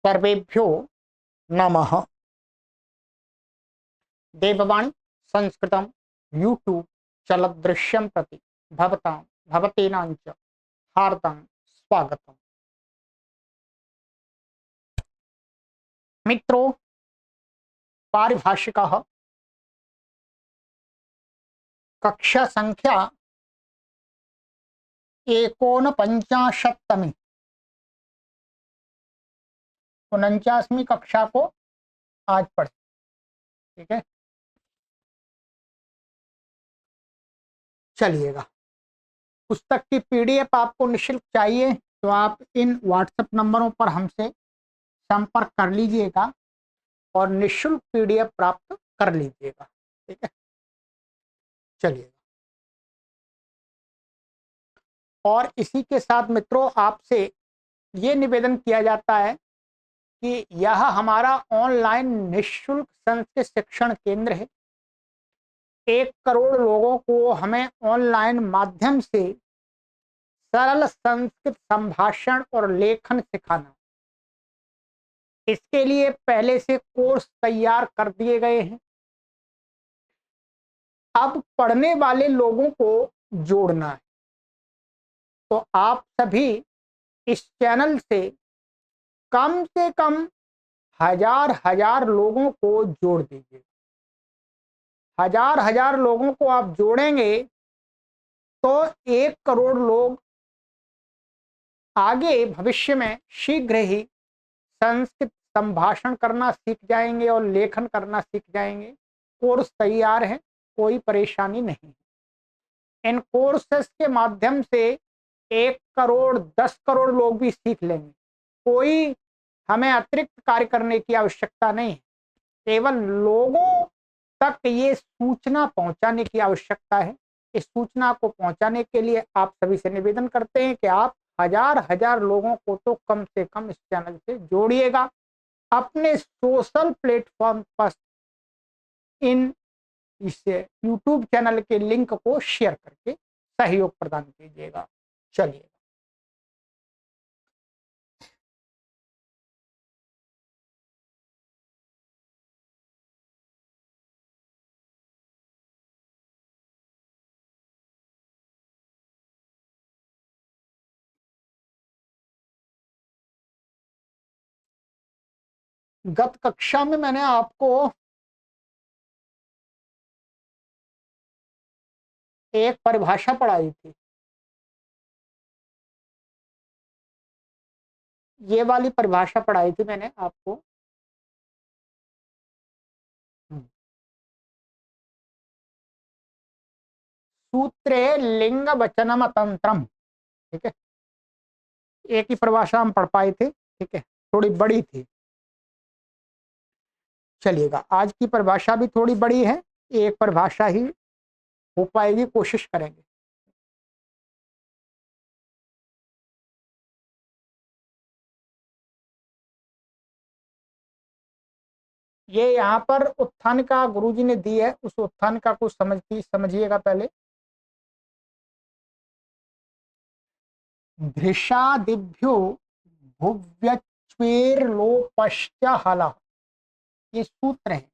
सर्वेभ्यो नमः। देववाणी संस्कृतं यूट्यूब चलदृश्यं प्रति भवतां भवतीनां च हार्दं स्वागतम्। मित्रों, पारिभाषिकः कक्षा संख्या 49तमी 49वीं कक्षा को आज पढ़े। ठीक है, चलिएगा। पुस्तक की पीडीएफ आपको निःशुल्क चाहिए तो आप इन व्हाट्सएप नंबरों पर हमसे संपर्क कर लीजिएगा और निःशुल्क पीडीएफ प्राप्त कर लीजिएगा। ठीक है, चलिएगा। और इसी के साथ मित्रों, आपसे ये निवेदन किया जाता है कि यह हमारा ऑनलाइन निःशुल्क संस्कृत शिक्षण केंद्र है। 1 करोड़ लोगों को हमें ऑनलाइन माध्यम से सरल संस्कृत संभाषण और लेखन सिखाना। इसके लिए पहले से कोर्स तैयार कर दिए गए हैं। अब पढ़ने वाले लोगों को जोड़ना है, तो आप सभी इस चैनल से कम हजार लोगों को जोड़ दीजिए। हजार लोगों को आप जोड़ेंगे तो 1 करोड़ लोग आगे भविष्य में शीघ्र ही संस्कृत संभाषण करना सीख जाएंगे और लेखन करना सीख जाएंगे। कोर्स तैयार है, कोई परेशानी नहीं। इन कोर्सेस के माध्यम से 1 करोड़ 10 करोड़ लोग भी सीख लेंगे। कोई हमें अतिरिक्त कार्य करने की आवश्यकता नहीं है, केवल लोगों तक ये सूचना पहुंचाने की आवश्यकता है। इस सूचना को पहुंचाने के लिए आप सभी से निवेदन करते हैं कि आप हजार लोगों को तो कम से कम इस चैनल से जोड़िएगा। अपने सोशल प्लेटफॉर्म पर इन इस यूट्यूब चैनल के लिंक को शेयर करके सहयोग प्रदान कीजिएगा। चलिए, गत कक्षा में मैंने आपको एक परिभाषा पढ़ाई थी। ये वाली परिभाषा पढ़ाई थी मैंने आपको। सूत्रे लिंग वचनम तंत्रम। ठीक है, एक ही परिभाषा हम पढ़ पाए थे। ठीक है, थोड़ी बड़ी थी। चलिएगा, आज की परिभाषा भी थोड़ी बड़ी है, एक परिभाषा ही हो पाएगी, कोशिश करेंगे। ये यहाँ पर उत्थानिका गुरुजी ने दी है, उस उत्थानिका को समझिएगा पहले। धृषादिभ्यो भुव्यच्वेर्लोपश्च हलः। ये सूत्र है,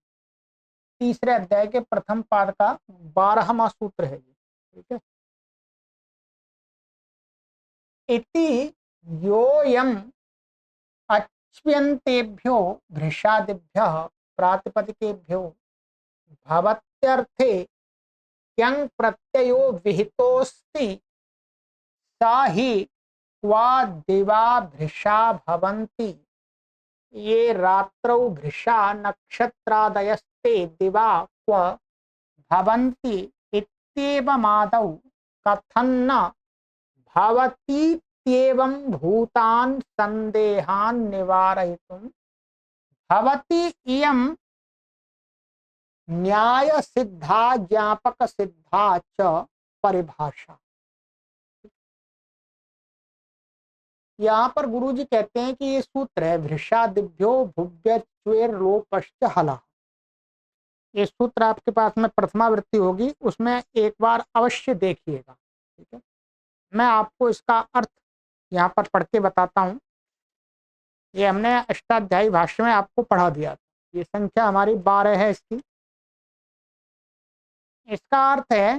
तीसरे अध्याय के प्रथम पाद का 12वां सूत्र है। ठीक है, इति योऽयम् अच्व्यन्तेभ्यो भृषादिभ्यः प्रातिपदिकेभ्यो भवत्यर्थे यं प्रत्ययो विहितोऽस्ति सा हि क्वा दिवा भृशा भवन्ति। ये रात्रौ भृशा नक्षत्रादयस्ते दिवा क्व भवन्ति इत्येवमादौ कथन्न भवतीत्येवं भूतान् संदेहान् निवारयितुं भवति इयं न्याय सिद्धा ज्ञापक सिद्धा च परिभाषा। यहाँ पर गुरुजी कहते हैं कि ये सूत्र है भृषादिभ्यो भुव्यच्वेर्लोपश्च हलः। ये सूत्र आपके पास में प्रथमावृत्ति होगी, उसमें एक बार अवश्य देखिएगा। ठीक है, मैं आपको इसका अर्थ यहाँ पर पढ़ के बताता हूँ। ये हमने अष्टाध्यायी भाष्य में आपको पढ़ा दिया था। ये संख्या हमारी 12 है इसकी। इसका अर्थ है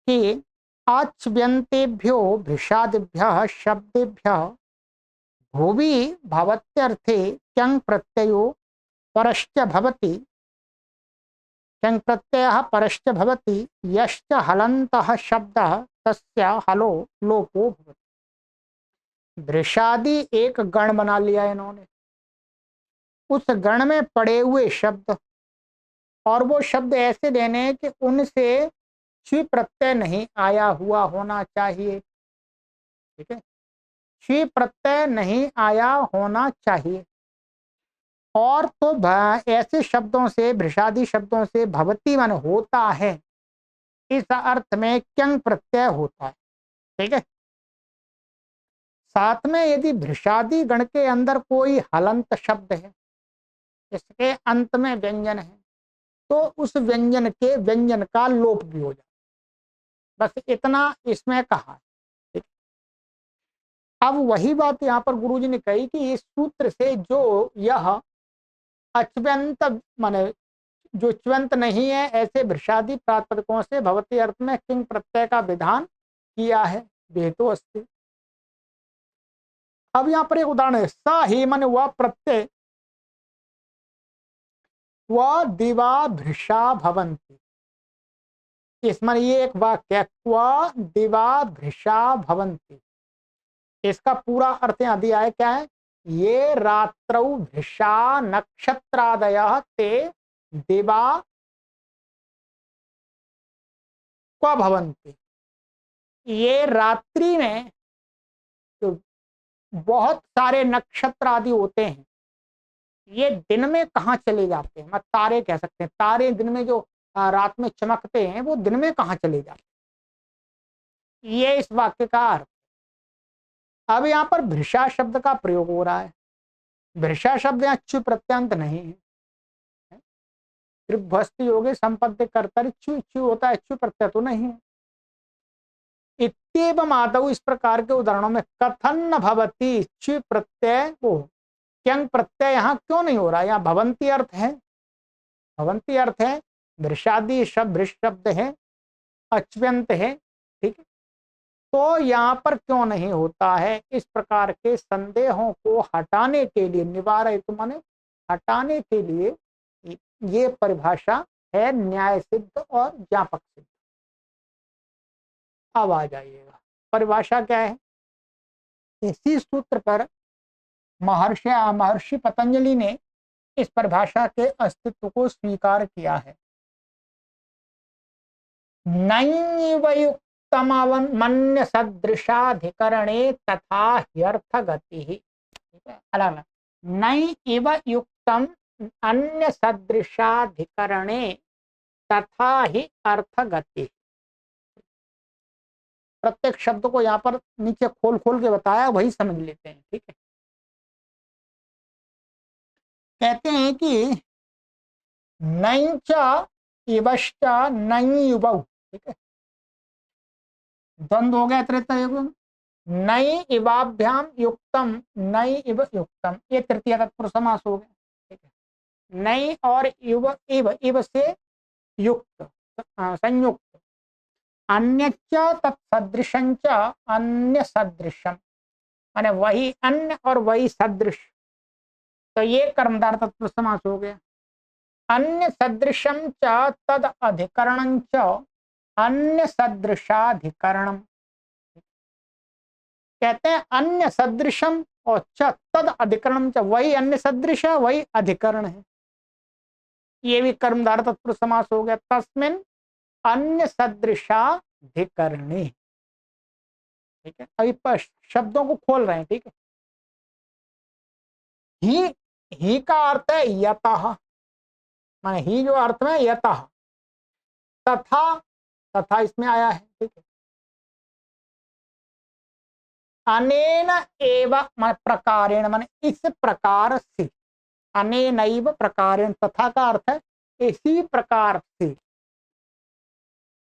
कि आच्व्यन्तेभ्यो भृषादिभ्यः शब्देभ्यः भुवि भवत्यर्थे क्यं प्रत्ययो परश्च भवति, क्यं प्रत्ययः परश्च भवति, यश्च हलन्तः शब्दः तस्य हलो लोपो भवति। भृषादि एक गण बना लिया इन्होंने, उस गण में पड़े हुए शब्द, और वो शब्द ऐसे लेने कि उनसे छि प्रत्यय नहीं आया हुआ होना चाहिए। ठीक है, छि प्रत्यय नहीं आया होना चाहिए। और तो ऐसे शब्दों से, भृषादि शब्दों से भवती मन होता है, इस अर्थ में क्यंग प्रत्यय होता है। ठीक है, साथ में यदि भृषादि गण के अंदर कोई हलंत शब्द है, इसके अंत में व्यंजन है, तो उस व्यंजन के व्यंजन का लोप भी हो जाए। बस इतना इसमें कहा है। ठीक? अब वही बात यहाँ पर गुरुजी ने कही कि इस सूत्र से जो यह अच्व्यंत माने जो च्वंत नहीं है, ऐसे भृषादि प्रातिपदिकों से भवती अर्थ में किंग प्रत्यय का विधान किया है। बेतो अस्ति। अब यहाँ पर एक उदाहरण है, स ही मन वह प्रत्यय व दिवा भृषा भवंती। इसमें ये एक वाक्य क्व दिवा भृषा भवंती, इसका पूरा अर्थ यहां दिया है। क्या है? ये रात्रौ भृषा नक्षत्रादयः ते दिवा क्व भवंती। ये रात्रि में जो बहुत सारे नक्षत्र आदि होते हैं, ये दिन में कहाँ चले जाते हैं? मतलब तारे कह सकते हैं, तारे दिन में जो रात में चमकते हैं, वो दिन में कहाँ चले जाते हैं? ये इस वाक्य का अर्थ। अब यहाँ पर भृषा शब्द का प्रयोग हो रहा है। भृषा शब्द यहाँ च्यु प्रत्यंत नहीं है। त्रिभ्वस्ति योगे संपत्ति कर्तरि च्यु च्यु होता है, च्यु प्रत्यय तो नहीं है। इत्येवम् आदौ, इस प्रकार के उदाहरणों में कथन न भवति च्यु प्रत्यय वो क्यंग प्रत्यय यहाँ क्यों नहीं हो रहा है? यहाँ भवंती अर्थ है, भवंती अर्थ है, भृषादि शब्द भृष शब्द है, अच्व्यंत है। ठीक है, तो यहाँ पर क्यों नहीं होता है? इस प्रकार के संदेहों को हटाने के लिए, निवारित माने हटाने के लिए, ये परिभाषा है न्याय सिद्ध और ज्ञापक सिद्ध। अब आ जाइएगा, परिभाषा क्या है? इसी सूत्र पर महर्षि पतंजलि ने इस परिभाषा के अस्तित्व को स्वीकार किया है। नैवयुक्तमन्य सदृशाधिकरणे तथा ह्यर्थ गति। अलग, नैव युक्तम अन्य सदृशाधिकरणे तथा ही अर्थ गति। प्रत्येक शब्द को यहाँ पर नीचे खोल खोल के बताया, वही समझ लेते हैं। ठीक है, कहते हैं कि नैच इवश्च नैयुवौ। ठीक है, द्वंद्व हो गया तृतीय युग। नई इवाभ्याम युक्तम, नई इव युक्तम, ये तृतीय तत्पुरुष समास हो गया। ठीक है, नई और इव, इव से युक्त, संयुक्त। अन्यच्च तत्सदृशंच अन्य सदृशम, माने वही अन्य और वही सदृश, तो ये कर्मधार तत्पुरुष समास हो गया। अन्य सदृशम च तद अधिकरणं च अन्य सदृशाधिकरणम। कहते हैं अन्य सदृशम और च तद अधिकरणम च, वही अन्य सदृश है, वही अधिकरण है। ये भी कर्मधार तत्पुरुष समास हो गया। तस्मिन् अन्य सदृशाधिकरणे। ठीक है, अभी शब्दों को खोल रहे हैं। ठीक है, ही का अर्थ है यतः, माने ही जो अर्थ में यतः, तथा, तथा इसमें आया है। ठीक है, अनेन एव मान प्रकारेण, माने इस प्रकार से, अनेनैव प्रकारेण, तथा का अर्थ है इसी प्रकार से।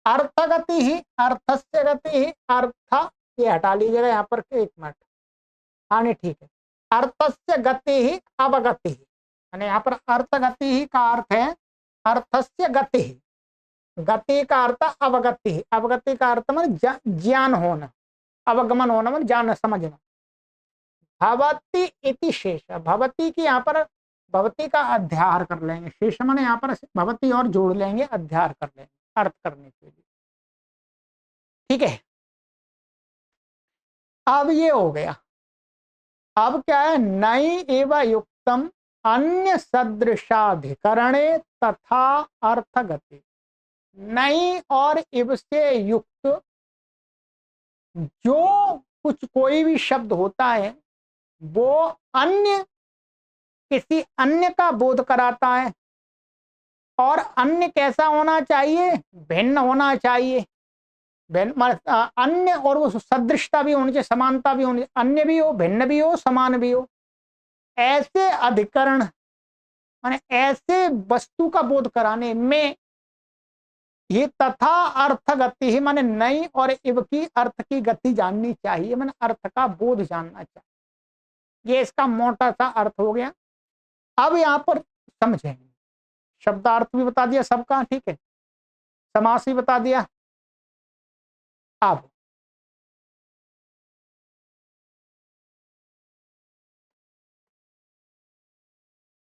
अर्थगति ही, अर्थस्य गति ही, अर्थ, ये हटा लीजिएगा यहाँ पर, एक मिनट। हाँ नहीं ठीक है, अर्थस्य गति ही अवगति, यानी यहाँ पर अर्थ गति ही का अर्थ है अर्थस्य गति, गति का अर्थ अवगति, अवगति का अर्थ मतलब ज्ञान होना, अवगमन होना मतलब जान समझना। भवती इति शेष, भवती की यहाँ पर भवती का अध्यार कर लेंगे, शेष माने यहाँ पर भवती और जोड़ लेंगे, अध्यार कर लेंगे अर्थ करने के लिए। ठीक है, अब ये हो गया। अब क्या है, नई एवं युक्तम अन्य सदृशाधिकरणे तथा अर्थगति, नई और इव से युक्त जो कुछ कोई भी शब्द होता है वो अन्य किसी अन्य का बोध कराता है, और अन्य कैसा होना चाहिए, भिन्न होना चाहिए, अन्य और वो सदृशता भी होनी चाहिए, समानता भी होनी चाहिए, अन्य भी हो, भिन्न भी हो, समान भी हो। ऐसे अधिकरण माने ऐसे वस्तु का बोध कराने में ये तथा अर्थ गति ही माने नई और इव की अर्थ की गति जाननी चाहिए, माने अर्थ का बोध जानना चाहिए। ये इसका मोटा सा अर्थ हो गया। अब यहाँ पर समझेंगे, शब्दार्थ भी बता दिया सबका, ठीक है, समास भी बता दिया। अब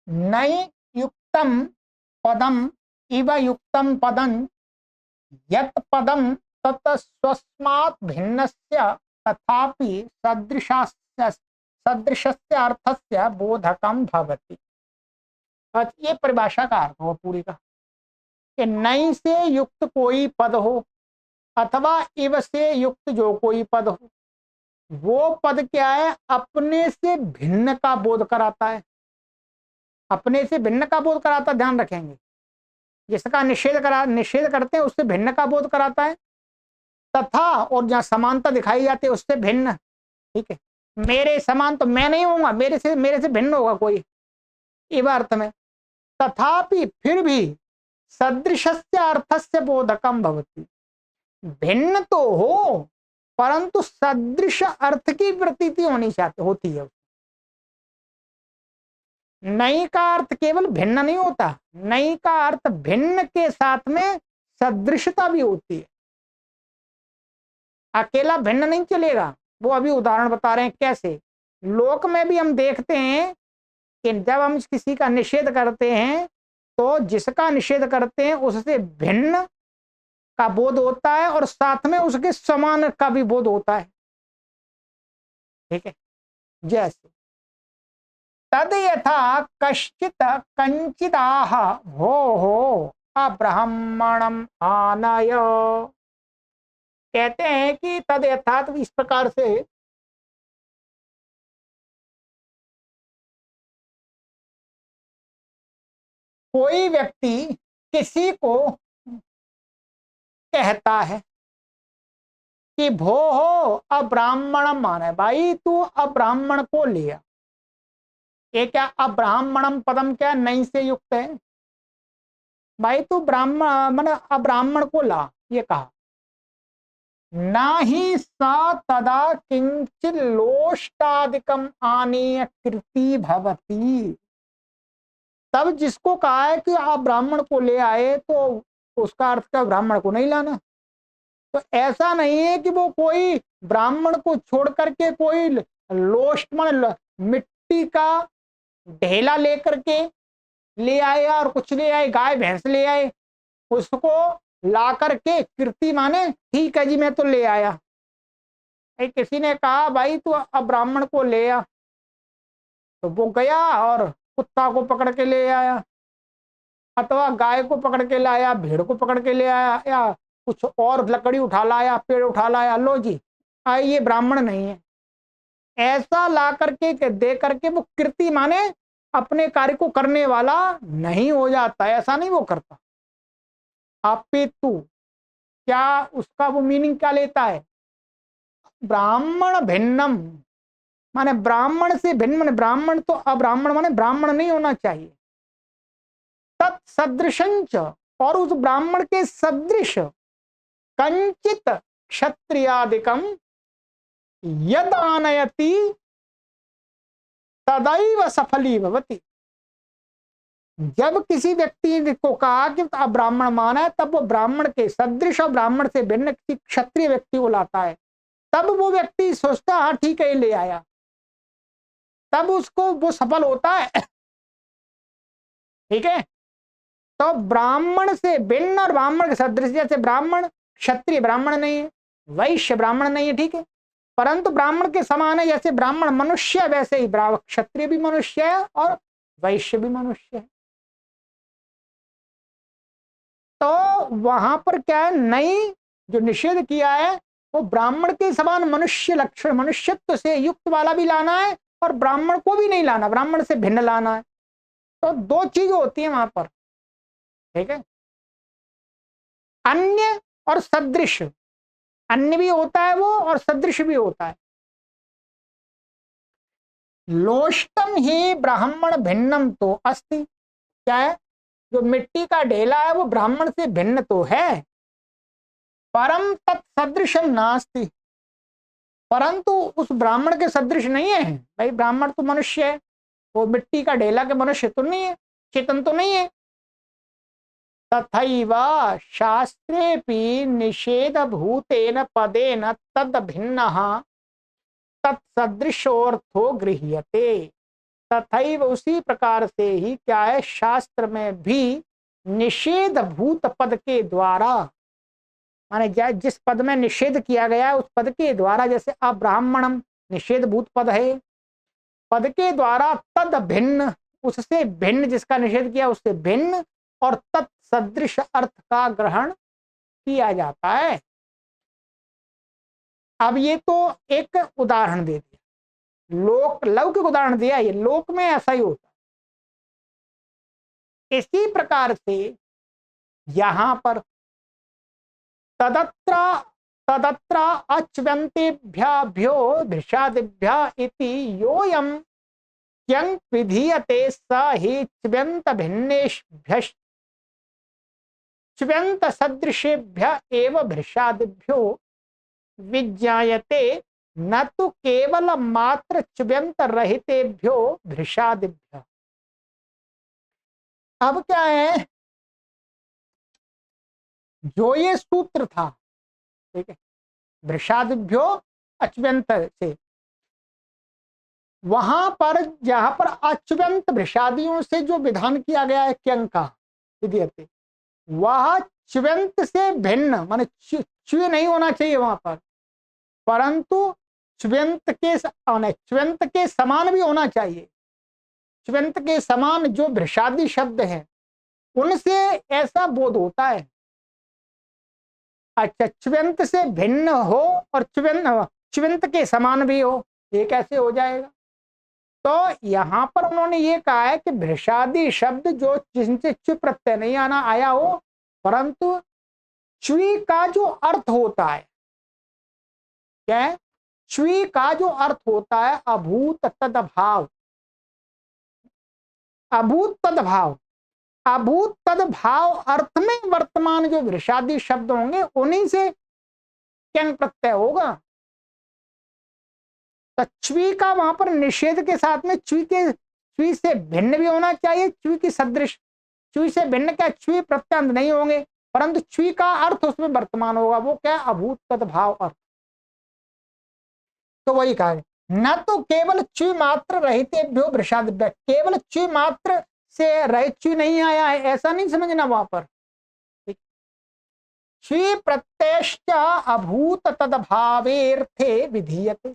नई युक्तम पदम इव युक्तम पदम यत् पदम तत् स्वस्मात् भिन्नस्य तथापि सदृशस्य अर्थस्य बोधकम भवति। ये परिभाषा का अर्थ हो पूरी का, कि नई से युक्त कोई पद हो अथवा इव से युक्त जो कोई पद हो, वो पद क्या है, अपने से भिन्न का बोध कराता है, अपने से भिन्न का बोध कराता, ध्यान रखेंगे, जिसका निषेध करते हैं उससे भिन्न का बोध कराता है, तथा और जहां समानता दिखाई जाती है उससे भिन्न। ठीक है, मेरे समान तो मैं नहीं होऊंगा, मेरे से भिन्न होगा कोई, इव अर्थ में। तथापि फिर भी सदृशस्य अर्थस्य बोधकम भवति, भिन्न तो हो परंतु सदृश अर्थ की प्रतीति होती है। नई का अर्थ केवल भिन्न नहीं होता, नई का अर्थ भिन्न के साथ में सदृशता भी होती है, अकेला भिन्न नहीं चलेगा। वो अभी उदाहरण बता रहे हैं कैसे। लोक में भी हम देखते हैं कि जब हम किसी का निषेध करते हैं तो जिसका निषेध करते हैं उससे भिन्न का बोध होता है और साथ में उसके समान का भी बोध होता है। ठीक है, जैसे तद यथा कश्चित कंचिदाह हो अब्राह्मणम आनय, कहते हैं कि तद यथात इस प्रकार से कोई व्यक्ति किसी को कहता है कि भो हो अब्राह्मणम माने, भाई तू अब्राह्मण को लिया। ये क्या अब्राह्मणम पदम क्या नई से युक्त है, भाई तू ब्राह्मण माने अब्राह्मण को ला, ये कहा। ना ही सा तदा किंचित लोष्टादिकम आनीय कृति भवती, तब जिसको कहा है कि आप ब्राह्मण को ले आए तो उसका अर्थ क्या ब्राह्मण को नहीं लाना। तो ऐसा नहीं है कि वो कोई ब्राह्मण को छोड़ करके कोई लोष्ट मान मिट्टी का ढेला लेकर के ले आए और कुछ ले आए, गाय भैंस ले आए, उसको ला करके कृति माने ठीक है जी मैं तो ले आया। किसी ने कहा भाई तू अब ब्राह्मण को ले आ, तो वो गया और कुत्ता को पकड़ के ले आया, अथवा गाय को पकड़ के लाया, भेड़ को पकड़ के ले आया, या कुछ और लकड़ी उठा लाया, पेड़ उठा लाया, लो जी ये ब्राह्मण नहीं है। ऐसा ला करके दे करके वो कृति माने अपने कार्य को करने वाला नहीं हो जाता, ऐसा नहीं वो करता। अपितु क्या उसका वो मीनिंग क्या लेता है, ब्राह्मण भिन्नम माने ब्राह्मण से भिन्न, माने ब्राह्मण तो अब्राह्मण माने ब्राह्मण नहीं होना चाहिए। तत्सदृशंच और उस ब्राह्मण के सदृश कंचित क्षत्रियादिकम यद आनयति तदैव सफली भवति। जब किसी व्यक्ति को कहा कि आप ब्राह्मण माना है, तब वो ब्राह्मण के सदृश और ब्राह्मण से भिन्न किसी क्षत्रिय व्यक्ति को लाता है, तब वो व्यक्ति सोचता हाँ ठीक है ये ले आया, तब उसको वो सफल होता है। ठीक है, तो ब्राह्मण से भिन्न और ब्राह्मण के सदृश, जैसे ब्राह्मण क्षत्रिय ब्राह्मण नहीं है, वैश्य ब्राह्मण नहीं है, ठीक है, परंतु ब्राह्मण के समान है। जैसे ब्राह्मण मनुष्य वैसे ही क्षत्रिय भी मनुष्य है और वैश्य भी मनुष्य है। तो वहां पर क्या है, नई जो निषेध किया है वो ब्राह्मण के समान मनुष्य लक्षण मनुष्यत्व से युक्त वाला भी लाना है और ब्राह्मण को भी नहीं लाना, ब्राह्मण से भिन्न लाना है। तो दो चीज होती है वहां पर, ठीक है, अन्य और सदृश। अन्य भी होता है वो और सदृश भी होता है। लोष्टम ही ब्राह्मण भिन्नम तो अस्ति, क्या है, जो मिट्टी का ढेला है वो ब्राह्मण से भिन्न तो है, परम तत्सदृशम नास्ति, परंतु उस ब्राह्मण के सदृश नहीं है। भाई ब्राह्मण तो मनुष्य है, वो मिट्टी का ढेला के मनुष्य तो नहीं है, चेतन तो नहीं है। तथैव शास्त्रेपि निषेध भूतेन पदेन तद भिन्नः तत्सदृशोर्थो गृह्यते। तथैव उसी प्रकार से ही क्या है, शास्त्र में भी निषेध भूत पद के द्वारा, माने जिस पद में निषेध किया गया है उस पद के द्वारा, जैसे अब्राह्मणम निषेध भूत पद है, पद के द्वारा तद भिन्न, उससे भिन्न, जिसका निषेध किया उससे भिन्न और तत्सदृश अर्थ का ग्रहण किया जाता है। अब ये तो एक उदाहरण दे दिया, लौकिक उदाहरण दिया, ये लोक में ऐसा ही होता है। इसी प्रकार से यहां पर तदत्र तदत्र अच्व्यन्तेभ्यो भृषादिभ्य इति योऽयं क्यं विधीयते स हि च्व्यन्त भिन्नेभ्य च्व्यन्त सदृशेभ्य एव भृषादिभ्यो विज्ञायते, न तो केवल मात्र च्व्यन्त रहितेभ्यो भृषादिभ्य। अब क्या है, जो ये सूत्र था, ठीक है, भृषादिभ्यो अच्व्यंत से, वहां पर जहां पर अच्व्यंत भृषादियों से जो विधान किया गया है क्यं का विधीयते, वह च्व्यंत से भिन्न, माने च्व्य नहीं होना चाहिए वहां पर, परंतु च्व्यंत के समान भी होना चाहिए। च्व्यंत के समान जो भृषादि शब्द हैं उनसे ऐसा बोध होता है। अच्छा, च्व्यंत से भिन्न हो और च्व्यंत के समान भी हो, ये कैसे हो जाएगा? तो यहां पर उन्होंने ये कहा है कि भृषादि शब्द जो जिनसे च्व प्रत्यय नहीं आया हो, परंतु च्वी का जो अर्थ होता है, क्या है, च्वी का जो अर्थ होता है अभूत तदभाव, अभूत तदभाव, अभूत तदभाव अर्थ में वर्तमान जो भृषादि शब्द होंगे उन्हीं से क्यं प्रत्यय होगा। तो च्वी का वहां पर निषेध के साथ में च्वी से भिन्न भी होना चाहिए, च्वी की सदृश, च्वी से भिन्न क्या, च्वी प्रत्यांत नहीं होंगे, परंतु च्वी का अर्थ उसमें वर्तमान होगा, वो क्या, अभूत तदभाव अर्थ। तो वही कहा, न तो केवल च्वी मात्र रहितेभ्यो भृषादिभ्य, केवल च्वी मात्र से रहित च्वी नहीं आया है ऐसा नहीं समझना वहां पर। च्वी प्रत्ययश्च अभूत तदभावेर्थे विधीयते,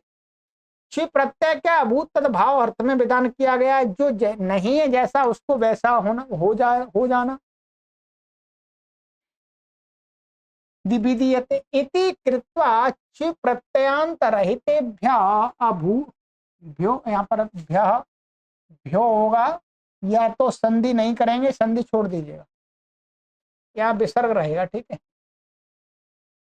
च्वी प्रत्यय क्या, अभूत तदभाव अर्थ में विधान किया गया है, जो नहीं है जैसा उसको वैसा होना, हो जाना। विधीयते इति कृत्वा च्वी प्रत्ययांत रहितेभ्य अभूभ्यो, यहाँ पर भ्यो होगा, या तो संधि नहीं करेंगे, संधि छोड़ दीजिएगा, या विसर्ग रहेगा, ठीक है,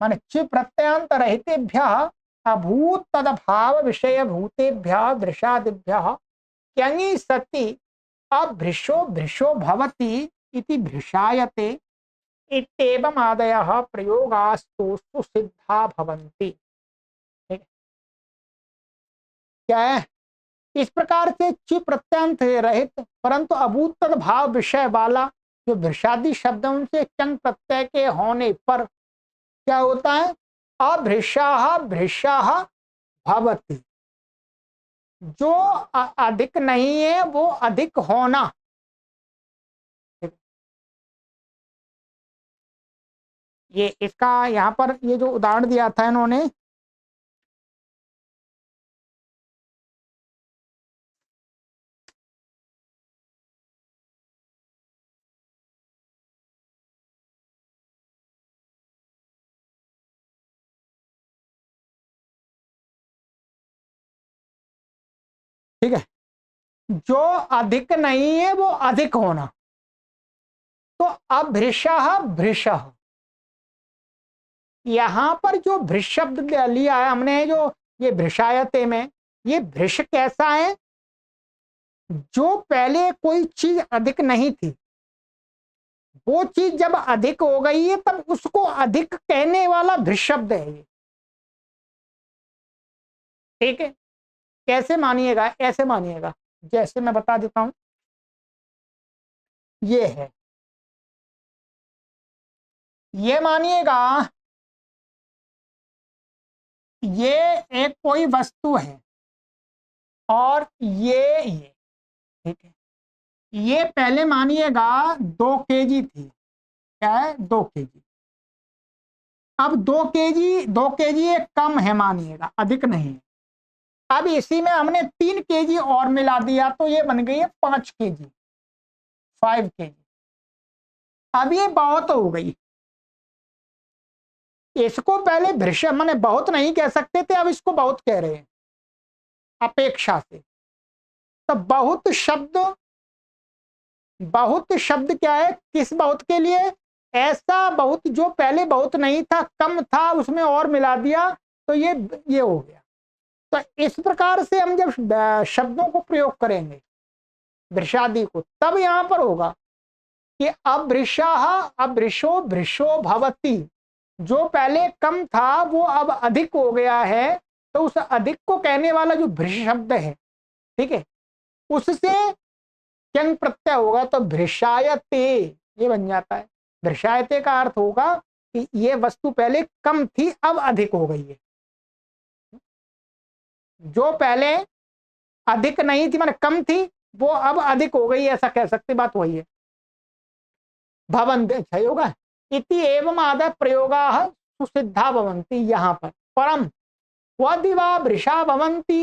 माने च्वी प्रत्ययांत रहितेभ्य अभूत तदभाव विषय भूतेभ्य दृशादिभ्य क्यङि सति अभृशो भृशो भवति इति भृशायते इत्येवम् आदयः प्रयोगास्तु सिद्धा भवन्ति। क्या है इस प्रकार से च प्रत्यंत रहित परंतु अभूत तद भाव विषय वाला जो भृषादि शब्दों से चंग प्रत्यय के होने पर क्या होता है, अभृषाः भृषाः भवति, जो अधिक नहीं है वो अधिक होना। ये इसका यहाँ पर ये जो उदाहरण दिया था इन्होंने, ठीक है, जो अधिक नहीं है वो अधिक होना। तो अभृषः भृषः, यहां पर जो भृष शब्द लिया है हमने, जो ये भृषायते में, ये भृष कैसा है, जो पहले कोई चीज अधिक नहीं थी, वो चीज जब अधिक हो गई है तब उसको अधिक कहने वाला भृष शब्द है ये। ठीक है, कैसे मानिएगा, ऐसे मानिएगा, जैसे मैं बता देता हूं, ये है, ये मानिएगा ये एक कोई वस्तु है और ये ठीक है, ये पहले मानिएगा 2 केजी थी, क्या है 2 केजी, अब 2 केजी एक कम है मानिएगा, अधिक नहीं है। अब इसी में हमने 3 केजी और मिला दिया तो ये बन गई है 5 केजी, 5 केजी। अब ये बहुत हो गई, इसको पहले भृष माने बहुत नहीं कह सकते थे, अब इसको बहुत कह रहे हैं अपेक्षा से। तो बहुत शब्द क्या है, किस बहुत के लिए, ऐसा बहुत जो पहले बहुत नहीं था, कम था, उसमें और मिला दिया तो ये हो गया। तो इस प्रकार से हम जब शब्दों को प्रयोग करेंगे भृषादि को, तब यहां पर होगा कि अभृषाः अभृशो भृशो भवति, जो पहले कम था वो अब अधिक हो गया है, तो उस अधिक को कहने वाला जो भृष शब्द है, ठीक है, उससे चंग प्रत्यय होगा तो भृषायते ये बन जाता है। भृषायते का अर्थ होगा कि ये वस्तु पहले कम थी अब अधिक हो गई है, जो पहले अधिक नहीं थी माने कम थी वो अब अधिक हो गई, ऐसा कह सकते, बात वही है। भवन्ति, अच्छा होगा, इति एवं आदि प्रयोगाः सुसिद्धा भवन्ति, यहाँ पर परम वदि वा वृषा भवन्ति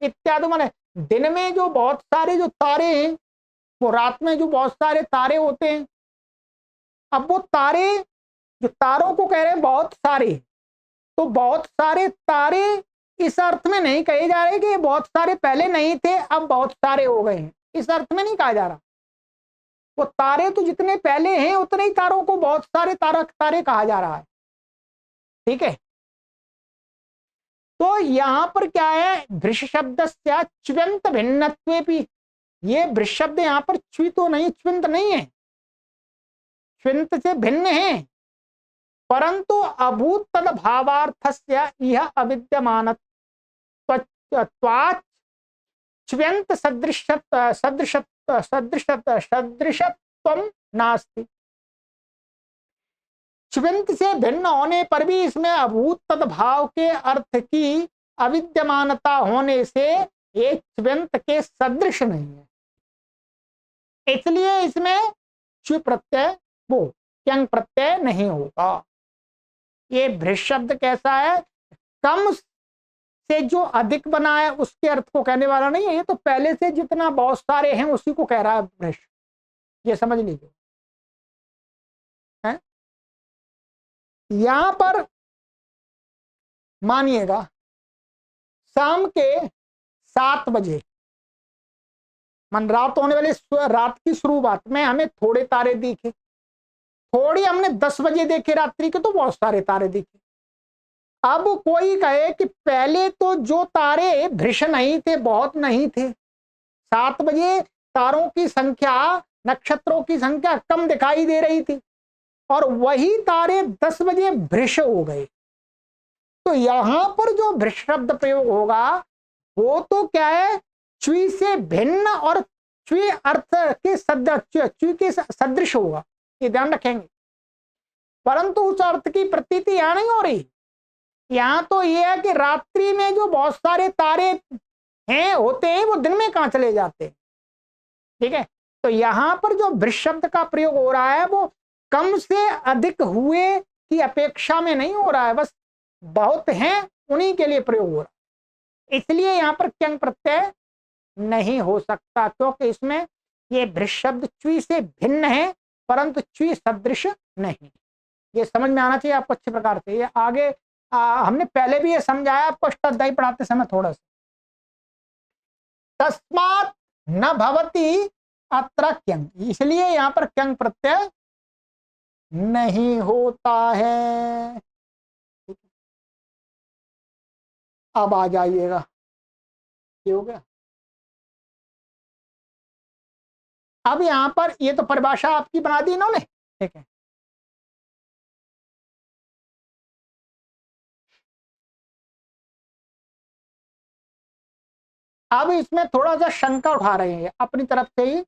इत्यादि, माने दिन में जो बहुत सारे जो तारे हैं, वो रात में जो बहुत सारे तारे होते हैं, अब वो तारे जो तारों को कह रहे हैं बहुत सारे, तो बहुत सारे तारे इस अर्थ में नहीं कहे जा रहे कि बहुत सारे पहले नहीं थे अब बहुत सारे हो गए हैं, इस अर्थ में नहीं कहा जा रहा। वो तारे तो जितने पहले हैं उतने ही तारों को बहुत सारे तारे कहा जा रहा है, ठीक है। तो यहां पर क्या है, भृष शब्द से च्व्यंत भिन्नत्वेपि, ये भृष शब्द यहां पर च्वी तो नहीं, च्विंत नहीं है, च्विंत से भिन्न है, परंतु अभूत तद भावार्थस्य यह अविद्यमान च्व्यंत सदृशत्वम नास्ति। च्व्यंत से भिन्न होने पर भी इसमें अभूत तद भाव के अर्थ की अविद्यमानता होने से ये च्व्यंत के सदृश नहीं है, इसलिए इसमें च्व प्रत्यय वो क्यंग प्रत्यय नहीं होगा। ये भृष शब्द कैसा है, कम से जो अधिक बना है उसके अर्थ को कहने वाला नहीं है, ये तो पहले से जितना बहुत सारे हैं उसी को कह रहा है भृष, ये समझ लीजिए। यहां पर मानिएगा शाम के 7 बजे मन रात होने वाली रात की शुरुआत में हमें थोड़े तारे दिखे, थोड़ी हमने 10 बजे देखे रात्रि के तो बहुत सारे तारे दिखे। अब कोई कहे कि पहले तो जो तारे भृष नहीं थे, बहुत नहीं थे, 7 बजे तारों की संख्या, नक्षत्रों की संख्या कम दिखाई दे रही थी, और वही तारे 10 बजे भृष हो गए, तो यहां पर जो भृष शब्द प्रयोग होगा वो तो क्या है, च्वी से भिन्न और च्वी अर्थ के च्वी के सदृश होगा, ये ध्यान रखेंगे। परंतु उस अर्थ की प्रतीति यहां नहीं हो रही। यहां तो ये है कि रात्रि में जो बहुत सारे तारे हैं होते हैं वो दिन में कहां चले जाते हैं। ठीक है, तो यहां पर जो भृश शब्द का प्रयोग हो रहा है वो कम से अधिक हुए की अपेक्षा में नहीं हो रहा है, बस बहुत हैं उन्हीं के लिए प्रयोग हो रहा है। इसलिए यहां पर क्यंग प्रत्यय नहीं हो सकता, क्योंकि इसमें ये भृश शब्द च्वी से भिन्न है परंतु च्वी सदृश नहीं। ये समझ में आना चाहिए आपको अच्छे प्रकार से। ये आगे हमने पहले भी ये समझाया आपको अष्टाध्यायी पढ़ाते समय थोड़ा सा। तस्मात् न भवति अत्र क्यंग, इसलिए यहां पर क्यंग प्रत्यय नहीं होता है। अब आ जाइएगा, ये हो गया। अब यहां पर ये तो परिभाषा आपकी बना दी इन्होंने, ठीक है। अब इसमें थोड़ा सा शंका उठा रहे हैं, अपनी तरफ से ही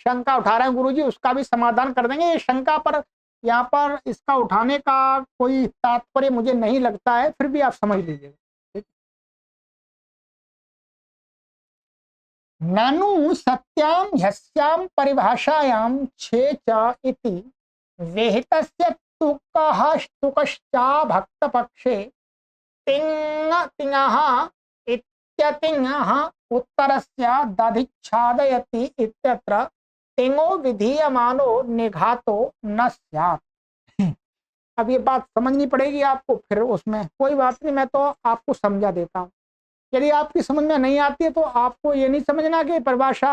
शंका उठा रहे हैं गुरुजी, उसका भी समाधान कर देंगे। ये शंका पर यहाँ पर इसका उठाने का कोई तात्पर्य मुझे नहीं लगता है, फिर भी आप समझ लीजिएगा। ननु सत्यां ह्यस्यां परिभाषायां छे च इति विहितस्य तुकः तुकश्चा भक्तपक्षे तिङ् तिङः इत्यतिङः उत्तरस्य दधिच्छादयति इत्यत्र तिङो विधीयमानो निघातो न स्यात्। अब ये बात समझनी पड़ेगी आपको, फिर उसमें कोई बात नहीं, मैं तो आपको समझा देता हूँ। यदि आपकी समझ में नहीं आती है तो आपको ये नहीं समझना कि परिभाषा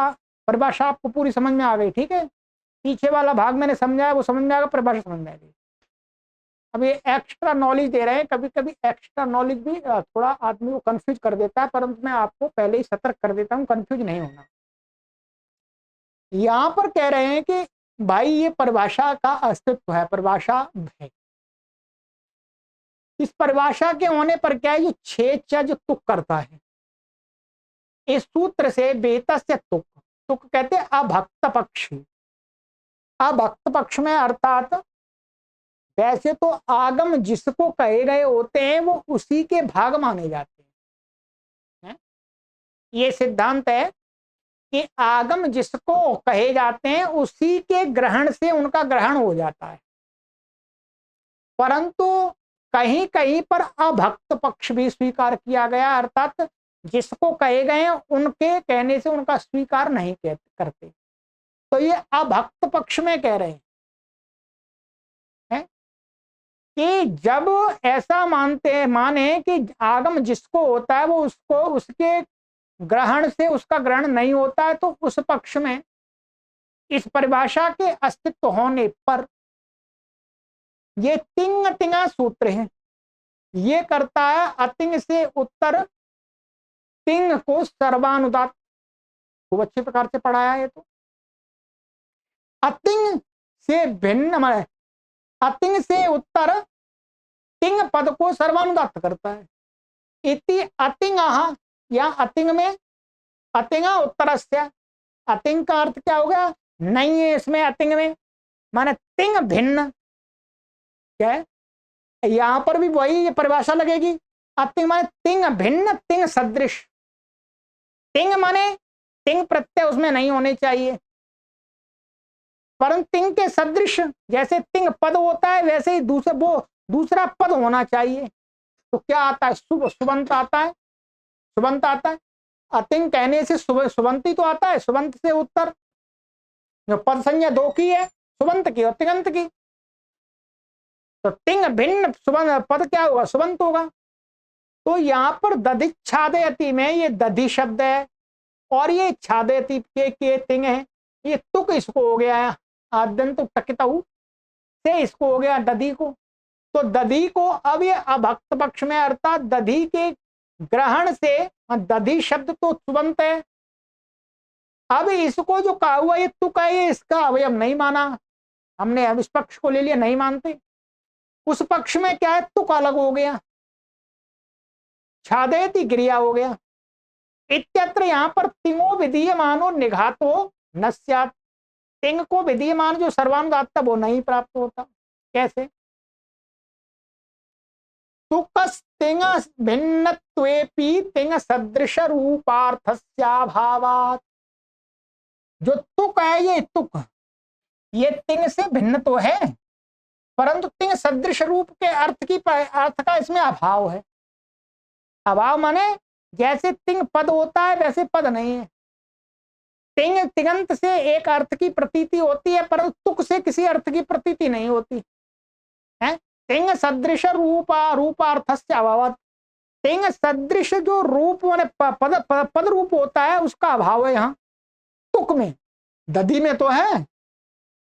आपको पूरी समझ में आ गई, ठीक है। पीछे वाला भाग मैंने समझाया वो समझ में आएगा, परिभाषा समझ में आएगी। अब ये एक्स्ट्रा नॉलेज दे रहे हैं, कभी कभी एक्स्ट्रा नॉलेज भी थोड़ा आदमी को कंफ्यूज कर देता है, परंतु मैं आपको पहले ही सतर्क कर देता हूँ, कंफ्यूज नहीं होना। यहाँ पर कह रहे हैं कि भाई ये परिभाषा का अस्तित्व है, परिभाषा है। इस परिभाषा के होने पर क्या है, ये छेद जो तुक करता है, इस सूत्र से बेतस्य तुक, तुक कहते हैं अभक्त पक्षी। अभक्त पक्ष में अर्थात वैसे तो आगम जिसको कहे गए होते हैं वो उसी के भाग माने जाते हैं। ये सिद्धांत है कि आगम जिसको कहे जाते हैं उसी के ग्रहण से उनका ग्रहण हो जाता है, परंतु कहीं कहीं पर अभक्त पक्ष भी स्वीकार किया गया, अर्थात जिसको कहे गए उनके कहने से उनका स्वीकार नहीं करते। तो ये अभक्त पक्ष में कह रहे हैं कि जब ऐसा माने कि आगम जिसको होता है वो उसको उसके ग्रहण से उसका ग्रहण नहीं होता है, तो उस पक्ष में इस परिभाषा के अस्तित्व होने पर ये तिंग तिंगा सूत्र है, ये करता है अतिंग से उत्तर तिंग को सर्वानुदात। खूब अच्छे प्रकार से पढ़ाया है। तो अतिंग से भिन्न, अतिंग से उत्तर तिंग पद को सर्वानुदात करता है। इति अतिंग, या अतिंग में अतिंगा उत्तरस्य, अतिंग का अर्थ क्या हो गया, नहीं है इसमें अतिंग में, माने तिंग भिन्न। क्या है, यहां पर भी वही परिभाषा लगेगी। अतिंग माने तिंग भिन्न, तिंग सदृश। तिंग माने तिंग प्रत्यय उसमें नहीं होने चाहिए, परंतु तिंग के सदृश, जैसे तिंग पद होता है वैसे ही दूसरा पद होना चाहिए। तो क्या आता है, सुबंत आता है, सुबंत आता है। अतिंग कहने से सुबंती तो आता है, सुबंत से उत्तर जो पद संज्ञा दो की है, सुबंत की और तिङंत की। तो तिंग भिन्न सुबंत पद क्या होगा, सुबंत होगा। तो यहाँ पर दधिच्छादयति में ये दधि शब्द है और ये छादयति के तिंग है, ये तुक इसको हो गया है, आद्यंत टकितऊ से इसको हो गया दधि को। तो दधि को अब ये अभक्त पक्ष में अर्थात दधि के ग्रहण से, दधि शब्द तो सुबंत है, अब इसको जो कहा हुआ ये तुक है, ये इसका अवयव नहीं माना हमने, अब इस पक्ष को ले लिया, नहीं मानते। उस पक्ष में क्या है, तुक अलग हो गया, छादयति क्रिया हो गया। इत्यत्र यहाँ पर तिंगो विधीयमानो निघातो न स्यात्। तिंग को विधीयमान जो सर्वानुदात्त वो नहीं प्राप्त होता। कैसे? तुकस्तिंग भिन्नत्वेपि तिंग सदृश रूपार्थस्याभावात्। जो तुक है, ये तुक, ये तिंग से भिन्न तो है, परंतु तिंग सदृश रूप के अर्थ का इसमें अभाव है। अभाव माने जैसे तिंग पद होता है वैसे पद नहीं है। तिंग तिगंत से एक अर्थ की प्रतीति होती है, परंतु तुक से किसी अर्थ की प्रतीति नहीं होती है। तिंग सदृश रूपार्थस्य अभाव। तिंग सदृश जो रूप माने पद रूप होता है उसका अभाव है यहाँ तुक में। दधी में तो है,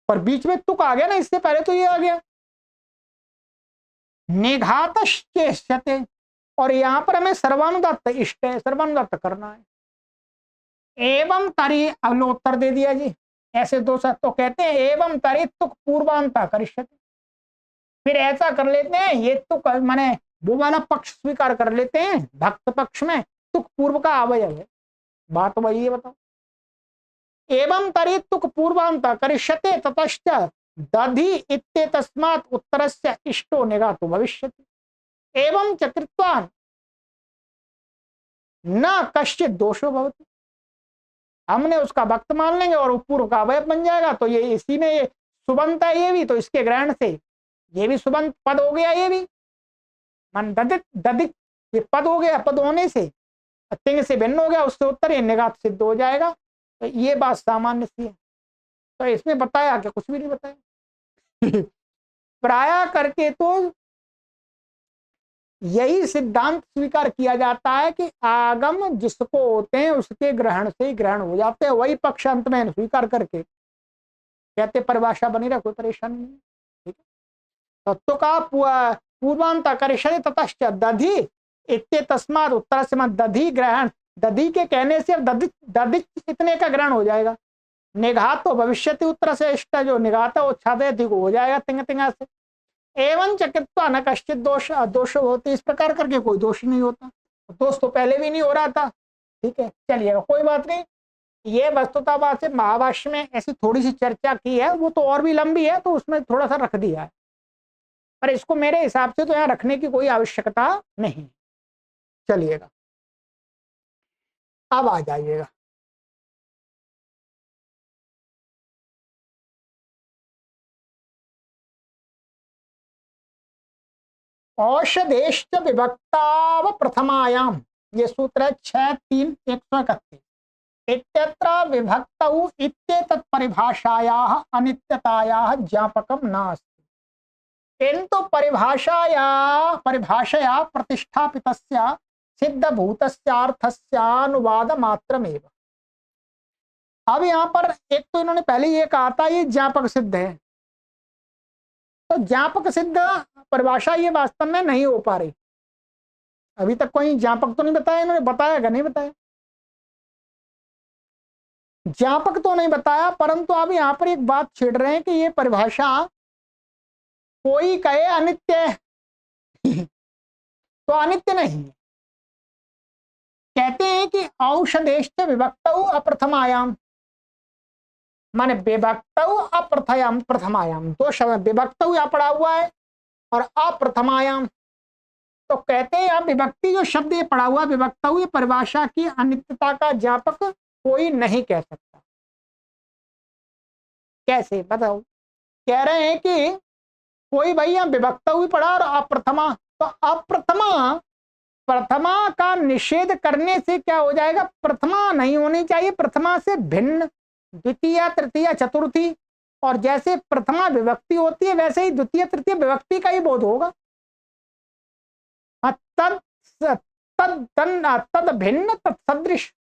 पर बीच में तुक आ गया ना, इससे पहले तो ये आ गया निघातश्चेष्यते। और यहां पर हमें सर्वानुदात्त इष्ट है, सर्वानुदात्त करना है। एवं तरी, अब उत्तर दे दिया जी। ऐसे दो सत्य तो कहते हैं एवं तरी तुक पूर्वांता करिष्यते। फिर ऐसा कर लेते हैं, ये तुक माने वो वाला पक्ष स्वीकार कर लेते हैं, भक्त पक्ष में तुक पूर्व का अवयव है। बात वही है, बताओ। एवं तरी तुक पूर्वांता करिष्यते ततश्च दधि इत्येतस्मात् उत्तरस्य इष्टो निघातो भविष्यति। एवं च कृत्वा न कश्चित दोषो भवति। हमने उसका भक्त मान लेंगे और पूर्व का अवयव बन जाएगा, तो ये इसी में ये सुबंत है, ये भी तो इसके ग्रहण से ये भी सुबंत पद हो गया। ये भी मन ददित ददित ये पद हो गया, पद होने से तिंग से भिन्न हो गया, उससे उत्तर ये निघात सिद्ध हो जाएगा। तो ये बात सामान्य सी है। तो इसमें बताया कि कुछ भी नहीं बताया प्राय करके तो यही सिद्धांत स्वीकार किया जाता है कि आगम जिसको होते हैं उसके ग्रहण से ही ग्रहण हो जाते हैं। वही पक्ष अंत में स्वीकार करके कहते परिभाषा बनी रहा, कोई परेशानी नहीं। ठीक है, तत्व का पूर्वांता करिष्यते ततश्च दधि इत्येतस्मात् उत्तर से दधि ग्रहण, दधि के कहने से दधि इतने का ग्रहण हो जाएगा। निघात तो भविष्यति उत्तर से इष्ट, जो निघात है वो छादे हो जाएगा तिंग तिंगा से। एवं चकित्वा न कश्चित दोष होते, इस प्रकार करके कोई दोष नहीं होता। दोष तो पहले भी नहीं हो रहा था। ठीक है, चलिएगा, कोई बात नहीं। ये वस्तुतावाद से महाभाष्य में ऐसी थोड़ी सी चर्चा की है, वो तो और भी लंबी है, तो उसमें थोड़ा सा रख दिया है, पर इसको मेरे हिसाब से तो यहाँ रखने की कोई आवश्यकता नहीं। चलिएगा, अब आ जाइएगा। औषधेश्च विभक्ताव प्रथमायाम, ये सूत्र है 6.3.131। इत्यत्र विभक्तौ इत्येतत् परिभाषायाः अनित्यतायाः ज्ञापकं नास्ति, किन्तु परिभाषया प्रतिष्ठापितस्य सिद्धभूतस्यार्थस्यानुवाद मात्रमेव। अब यहाँ पर एक तो इन्होंने पहले ये कहा था ये ज्ञापक सिद्ध है, तो ज्ञापक सिद्ध परिभाषा ये वास्तव में नहीं हो पा रही। अभी तक कोई ज्ञापक तो नहीं बताया, इन्होंने बताया क्या? नहीं बताया, ज्ञापक तो नहीं बताया, परंतु अब यहाँ पर एक बात छेड़ रहे हैं कि ये परिभाषा कोई कहे अनित्य है तो अनित्य नहीं है। कहते हैं कि औषधेश्च विभक्तौ अप्रथमायाम, माने विभक्तौ अप्रथयाम प्रथमायाम, दो शब्द विभक्तौ यहाँ पड़ा हुआ है और अप्रथमायाम, तो कहते हैं यहाँ विभक्ति जो शब्द ये पड़ा हुआ विभक्तौ, ये परिभाषा की अनित्यता का ज्ञापक कोई नहीं कह सकता। कैसे बताओ? कह रहे हैं कि कोई भाई यहाँ विभक्तौ ही पड़ा और अप्रथमा, तो अप्रथमा प्रथमा का निषेध करने से क्या हो जाएगा? प्रथमा नहीं होनी चाहिए, प्रथमा से भिन्न द्वितीय तृतीय चतुर्थी, और जैसे प्रथमा विभक्ति होती है वैसे ही द्वितीय तृतीय विभक्ति का ही बोध होगा। तद तद भिन्न तत्सदृश,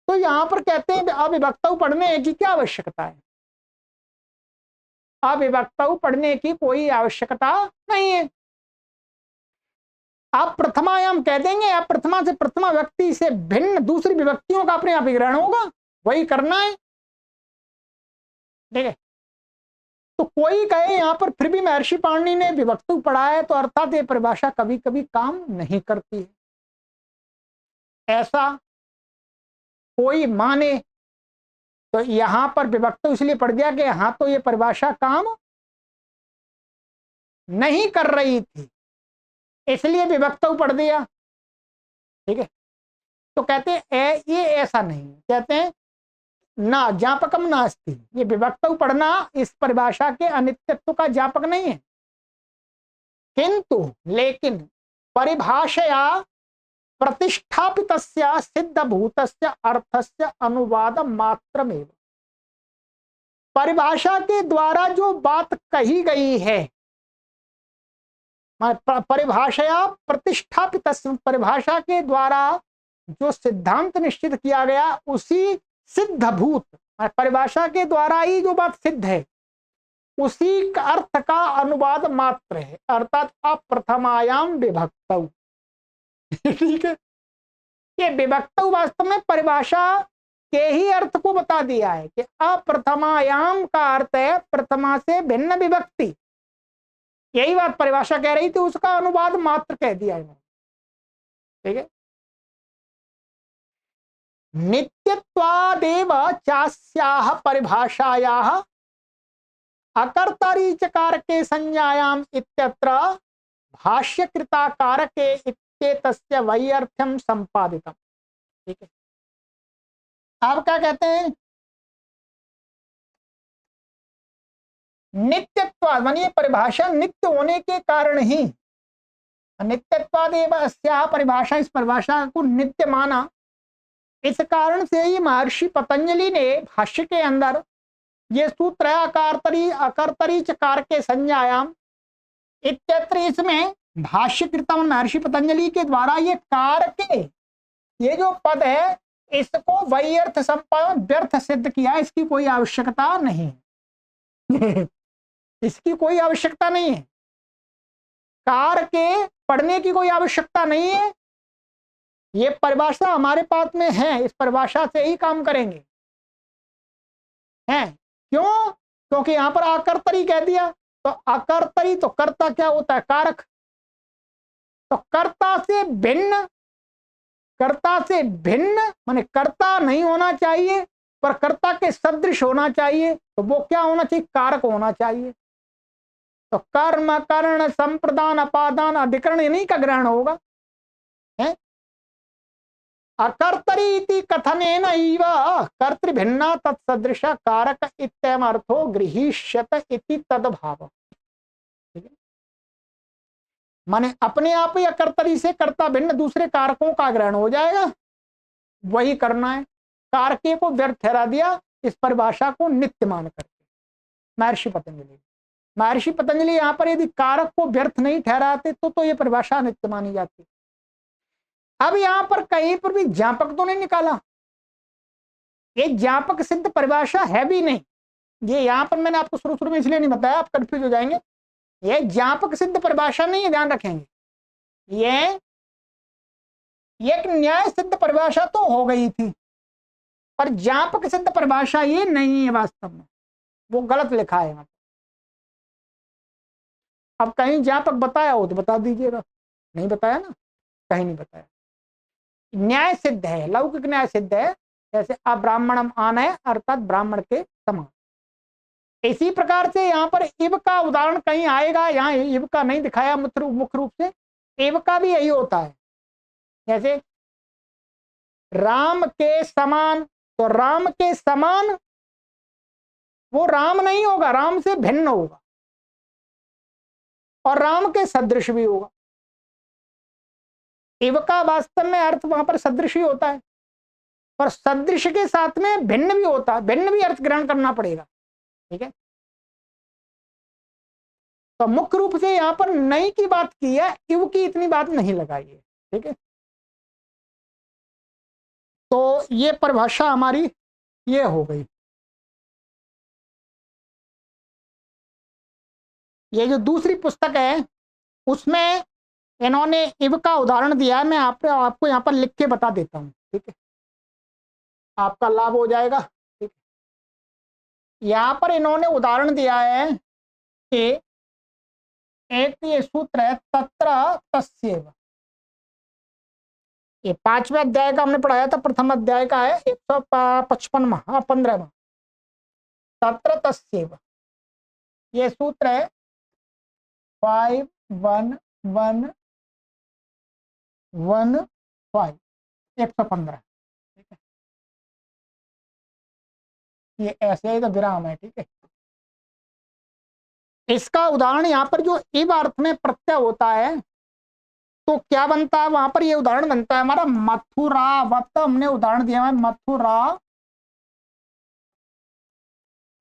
तो यहां पर कहते हैं अविभक्तौ पढ़ने की क्या आवश्यकता है? अविभक्तौ पढ़ने की कोई आवश्यकता नहीं है। आप प्रथमायाम कह देंगे, आप प्रथमा से प्रथमा व्यक्ति से भिन्न दूसरी विभक्तियों का अपने आप ग्रहण होगा, वही करना है। ठीक है, तो कोई कहे यहां पर फिर भी महर्षि पाणिनि ने विभक्तु पढ़ा है, तो अर्थात ये परिभाषा कभी कभी काम नहीं करती है। ऐसा कोई माने, तो यहां पर विभक्त इसलिए पड़ गया कि यहां तो ये परिभाषा काम नहीं कर रही थी, इसलिए विभक्त पढ़ दिया। ठीक है, तो कहते हैं ये ऐसा नहीं, कहते हैं ना ज्ञापकम नास्ति, ये विभक्त पढ़ना इस परिभाषा के अनित्यत्व का ज्ञापक नहीं है, किंतु लेकिन परिभाषया प्रतिष्ठापितस्य सिद्धभूतस्य अर्थस्य अनुवाद मात्रमेव, परिभाषा के द्वारा जो बात कही गई है, परिभाषया प्रतिष्ठापित, परिभाषा के द्वारा जो सिद्धांत निश्चित किया गया उसी सिद्धभूत, परिभाषा के द्वारा ही जो बात सिद्ध है उसी का अर्थ का अनुवाद मात्र है, अर्थात अप्रथमायाम विभक्त। ठीक है, ये विभक्त वास्तव में परिभाषा के ही अर्थ को बता दिया है कि अप्रथमायाम का अर्थ है प्रथमा से भिन्न विभक्ति, यही बात परिभाषा कह रही थी, उसका अनुवाद मात्र कह दिया इन्होंने। ठीक है, नित्यत्वादेव चास्याः परिभाषायाः अकर्तरी चकार के संज्ञायाम इत्यत्र भाष्यकृता के इत्येतस्य वैयर्थ्यम संपादितम। ठीक है, आप क्या कहते हैं, नित्यत्व मानिए परिभाषा नित्य होने के कारण ही, नित्यत्वादेव अस्याः परिभाषा, इस परिभाषा को नित्य माना, इस कारण से ही महर्षि पतंजलि ने भाष्य के अंदर ये सूत्र है अकर्तरी चकार के संज्ञायाम इत्यत्र, इसमें भाष्यकृता महर्षि पतंजलि के द्वारा ये कार के ये जो पद है इसको वैयर्थ संपादन व्यर्थ सिद्ध किया, इसकी कोई आवश्यकता नहीं इसकी कोई आवश्यकता नहीं है, कार के पढ़ने की कोई आवश्यकता नहीं है, ये परिभाषा हमारे पास में है, इस परिभाषा से ही काम करेंगे हैं। क्यों? क्योंकि यहां पर अकर्तरी कह दिया, तो अकर्तरी तो कर्ता क्या होता है, कारक, तो कर्ता से भिन्न माने कर्ता नहीं होना चाहिए पर कर्ता के सदृश होना चाहिए, तो वो क्या होना चाहिए, कारक होना चाहिए। तो कर्म कर्ण संप्रदान अपादान अधिकरण इन्हीं का ग्रहण होगा है। अकर्तरी कथनेन इव कर्तृभिन्ना तत्सदृश कारक इत्ययम अर्थो गृहीष्यत इति तद्भाव। माने अपने आप ही अकर्तरी से कर्ता भिन्न दूसरे कारकों का ग्रहण हो जाएगा, वही करना है, कारके को व्यर्थ ठहरा दिया इस परिभाषा को नित्य मान करके महर्षि पतंजलि यहाँ पर यदि कारक को व्यर्थ नहीं ठहराते तो ये परिभाषा नित्य मानी जाती। अब यहाँ पर कहीं पर भी ज्ञापक तो नहीं निकाला, ये ज्ञापक सिद्ध परिभाषा है भी नहीं, ये यहाँ पर मैंने आपको शुरू में इसलिए नहीं बताया, आप कंफ्यूज हो जाएंगे, ये ज्ञापक सिद्ध परिभाषा नहीं है, ध्यान रखेंगे, ये एक न्याय सिद्ध परिभाषा तो हो गई थी पर ज्ञापक सिद्ध परिभाषा ये नहीं है, वास्तव में वो गलत लिखा है। अब कहीं ज्ञापक बताया हो तो बता दीजिएगा, नहीं बताया ना, कहीं नहीं बताया। न्याय सिद्ध है, लौकिक न्याय सिद्ध है, जैसे अब्राह्मणम आनय अर्थात ब्राह्मण के समान। इसी प्रकार से यहाँ पर इव का उदाहरण कहीं आएगा, यहाँ इव का नहीं दिखाया मुख्य रूप से, इव का भी यही होता है, जैसे राम के समान, तो राम के समान वो राम नहीं होगा, राम से भिन्न होगा, और राम के सदृश भी होगा। इव का वास्तव में अर्थ वहां पर सदृश ही होता है, पर सदृश के साथ में भिन्न भी होता है, भिन्न भी अर्थ ग्रहण करना पड़ेगा। ठीक है, तो मुख्य रूप से यहां पर नई की बात की है, इव की इतनी बात नहीं लगाई है। ठीक है, तो ये परिभाषा हमारी ये हो गई। ये जो दूसरी पुस्तक है उसमें इन्होंने इव का उदाहरण दिया है, मैं आपको यहाँ पर लिख के बता देता हूँ। ठीक है, आपका लाभ हो जाएगा। ठीक है, यहाँ पर इन्होंने उदाहरण दिया है कि एक ये सूत्र है तत्र तस्यैव, ये 5वें अध्याय का हमने पढ़ाया था, प्रथम अध्याय का है 155, हाँ 15वां। तत्र तस्यैव, ये सूत्र है 5111 5 115। ठीक है, ये ऐसे ही तो विराम है। ठीक है, इसका उदाहरण यहाँ पर जो इव अर्थ में प्रत्यय होता है तो क्या बनता है, वहां पर ये उदाहरण बनता है हमारा मथुरावत। हमने उदाहरण दिया है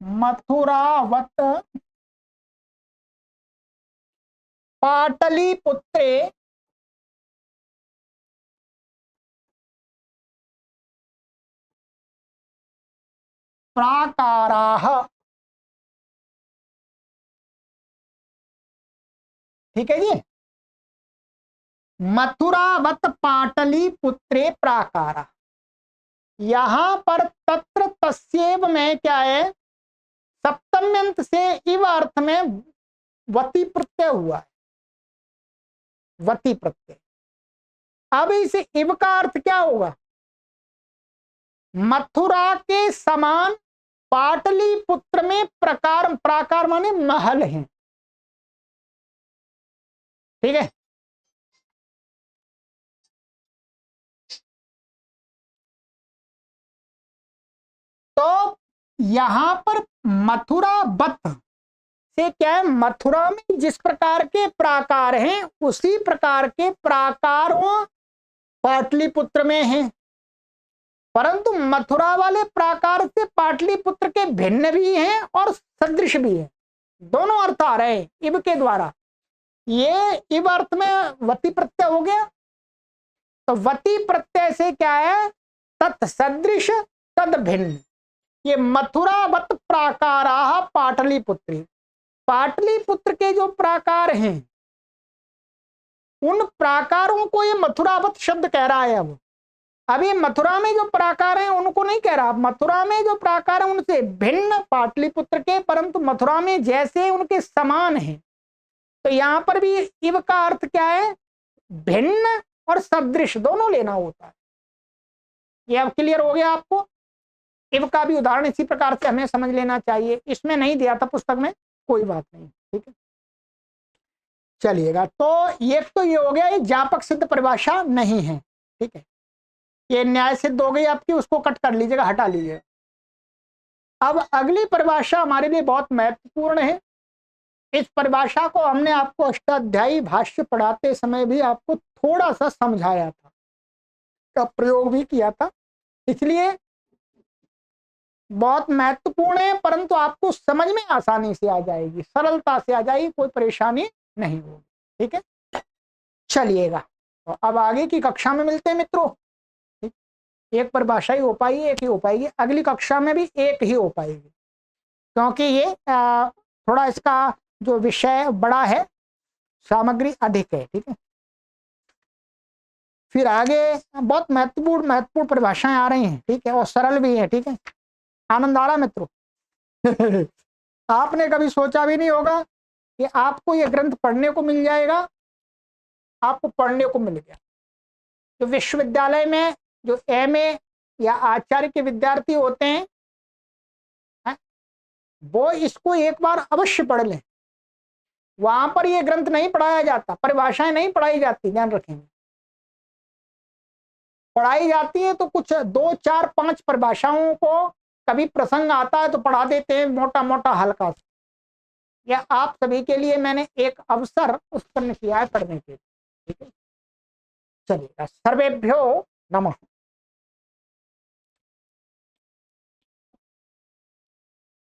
मथुरावत पाटलिपुत्रे प्राकाराः। ठीक है जी, मथुरावत पाटलिपुत्रे प्राकारा। यहां पर तत्र तस्यैव में क्या है, सप्तम्यंत से इव अर्थ में वती प्रत्यय हुआ है, वती प्रत्यय। अब इस इव का अर्थ क्या होगा, मथुरा के समान पाटलिपुत्र में प्रकार, प्राकार माने महल हैं। ठीक है, तो यहां पर मथुरा बत से क्या है, मथुरा में जिस प्रकार के प्राकार हैं उसी प्रकार के प्राकारों पाटलिपुत्र में हैं, परंतु मथुरा वाले प्राकार से पाटलिपुत्र के भिन्न भी हैं और सदृश भी हैं। दोनों अर्थ आ रहे हैं इव के द्वारा। ये इव अर्थ में वती प्रत्यय हो गया, तो वती प्रत्यय से क्या है, तत्सदृश तद भिन्न। ये मथुरावत प्राकाराः पाटलिपुत्री, पाटलिपुत्र के जो प्राकार हैं उन प्राकारों को ये मथुरावत शब्द कह रहा है। अब ये मथुरा में जो प्राकार हैं उनको नहीं कह रहा, मथुरा में जो प्राकार है उनसे भिन्न पाटलिपुत्र के, परंतु मथुरा में जैसे उनके समान हैं। तो यहां पर भी इव का अर्थ क्या है, भिन्न और सदृश दोनों लेना होता है। ये अब क्लियर हो गया आपको। इव का भी उदाहरण इसी प्रकार से हमें समझ लेना चाहिए, इसमें नहीं दिया था पुस्तक में, कोई बात नहीं। ठीक है, चलिएगा। तो ये हो गया, ये ज्ञापक सिद्ध परिभाषा नहीं है। ठीक है, ये न्याय सिद्ध हो गई आपकी, उसको कट कर लीजिएगा, हटा लीजिएगा। अब अगली परिभाषा हमारे लिए बहुत महत्वपूर्ण है। इस परिभाषा को हमने आपको अष्टाध्यायी भाष्य पढ़ाते समय भी आपको थोड़ा सा समझाया था, का प्रयोग भी किया था, इसलिए बहुत महत्वपूर्ण है, परंतु आपको समझ में आसानी से आ जाएगी, सरलता से आ जाएगी, कोई परेशानी नहीं होगी। ठीक है, चलिएगा। तो अब आगे की कक्षा में मिलते हैं मित्रों। एक परिभाषा ही हो पाएगी, एक ही हो पाएगी, अगली कक्षा में भी एक ही हो पाएगी, क्योंकि ये थोड़ा इसका जो विषय बड़ा है, सामग्री अधिक है। ठीक है, फिर आगे बहुत महत्वपूर्ण परिभाषाएं आ रही हैं। ठीक है, और सरल भी है। ठीक है, आनंद आ रहा मित्रों। आपने कभी सोचा भी नहीं होगा कि आपको ये ग्रंथ पढ़ने को मिल जाएगा, आपको पढ़ने को मिल गया। तो विश्वविद्यालय में जो एमए या आचार्य के विद्यार्थी होते हैं, वो इसको एक बार अवश्य पढ़ लें। वहां पर ये ग्रंथ नहीं पढ़ाया जाता, परिभाषाएं नहीं पढ़ाई जाती, ध्यान रखेंगे। पढ़ाई जाती है तो कुछ 2, 4, 5 परिभाषाओं को कभी प्रसंग आता है तो पढ़ा देते हैं, मोटा मोटा हल्का सा। या आप सभी के लिए मैंने एक अवसर उत्पन्न किया है पढ़ने के लिए। ठीक है, चलिए, सर्वेभ्यो नमः।